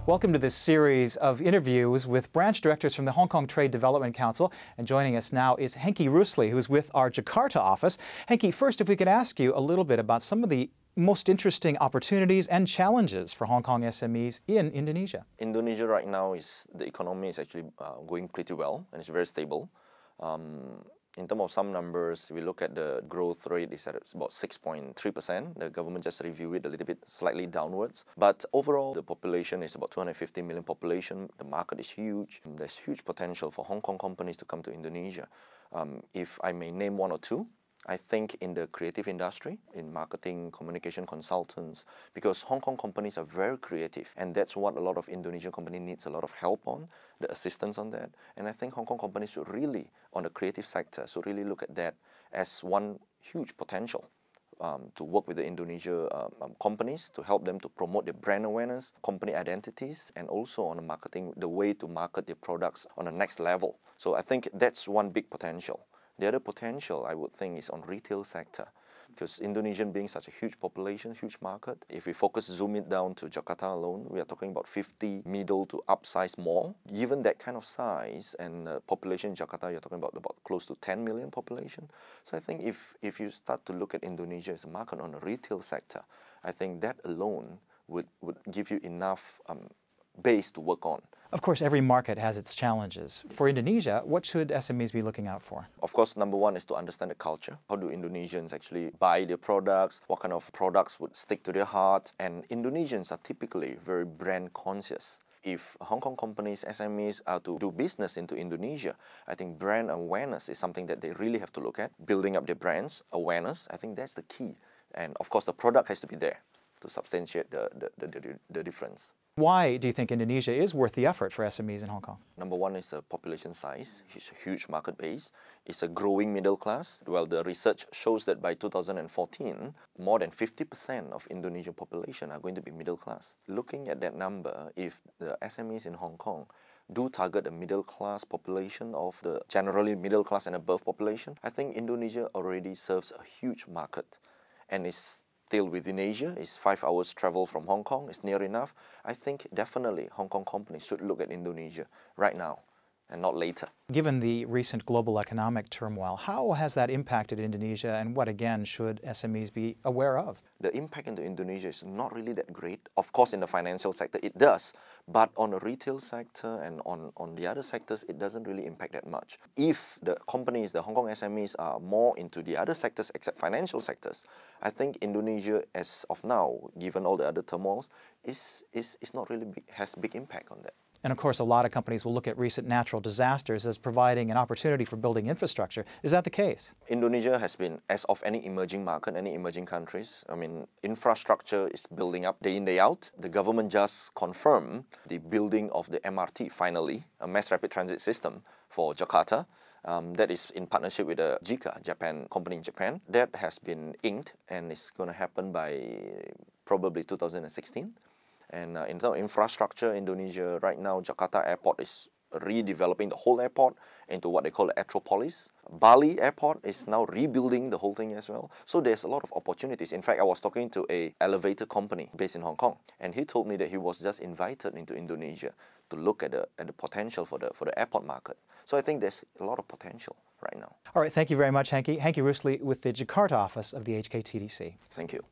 Welcome to this series of interviews with branch directors from the Hong Kong Trade Development Council. And joining us now is Henky Rusli, who's with our Jakarta office. Henky, first, if we could ask you a little bit about some of the most interesting opportunities and challenges for Hong Kong SMEs in Indonesia. Indonesia right now, the economy is actually going pretty well and it's very stable. In terms of some numbers, we look at the growth rate is at about 6.3%. The government just reviewed it a little bit slightly downwards. But overall, the population is about 250 million population. The market is huge. There's huge potential for Hong Kong companies to come to Indonesia. If I may name one or two, I think in the creative industry, in marketing, communication consultants, because Hong Kong companies are very creative, and that's what a lot of Indonesian companies needs a lot of help on, the assistance on that. And I think Hong Kong companies should really, on the creative sector, should really look at that as one huge potential to work with the Indonesia companies to help them to promote their brand awareness, company identities, and also on the marketing, the way to market their products on the next level. So I think that's one big potential. The other potential, I would think, is on retail sector. Because Indonesia being such a huge population, huge market, if we zoom it down to Jakarta alone, we are talking about 50 middle to upsize mall. Given that kind of size and population in Jakarta, you're talking about close to 10 million population. So I think if you start to look at Indonesia as a market on the retail sector, I think that alone would give you enough base to work on. Of course, every market has its challenges. For Indonesia, what should SMEs be looking out for? Of course, number one is to understand the culture. How do Indonesians actually buy their products? What kind of products would stick to their heart? And Indonesians are typically very brand conscious. If Hong Kong companies, SMEs are to do business into Indonesia, I think brand awareness is something that they really have to look at. Building up their brands, awareness, I think that's the key. And of course, the product has to be there to substantiate the difference. Why do you think Indonesia is worth the effort for SMEs in Hong Kong? Number one is the population size. It's a huge market base. It's a growing middle class. Well, the research shows that by 2014, more than 50% of Indonesian population are going to be middle class. Looking at that number, if the SMEs in Hong Kong do target a middle class population of the generally middle class and above population, I think Indonesia already serves a huge market and is still within Asia. It's 5 hours travel from Hong Kong. It's near enough. I think definitely Hong Kong companies should look at Indonesia right now and not later. Given the recent global economic turmoil, how has that impacted Indonesia, and what again should SMEs be aware of? The impact into Indonesia is not really that great. Of course, in the financial sector it does, but on the retail sector and on the other sectors, it doesn't really impact that much. If the companies, the Hong Kong SMEs are more into the other sectors except financial sectors, I think Indonesia as of now, given all the other turmoils, is not really has big impact on that. And of course, a lot of companies will look at recent natural disasters as providing an opportunity for building infrastructure. Is that the case? Indonesia has been, as of any emerging market, any emerging countries, I mean, infrastructure is building up day in, day out. The government just confirmed the building of the MRT, finally, a mass rapid transit system for Jakarta. That is in partnership with the JICA, Japan company in Japan. That has been inked and it's going to happen by probably 2016. And in terms of infrastructure, Indonesia right now, Jakarta Airport is redeveloping the whole airport into what they call the Aeropolis. Bali Airport is now rebuilding the whole thing as well. So there's a lot of opportunities. In fact, I was talking to an elevator company based in Hong Kong, and he told me that he was just invited into Indonesia to look at the potential for the airport market. So I think there's a lot of potential right now. All right, thank you very much, Henky. Henky Rusli with the Jakarta office of the HKTDC. Thank you.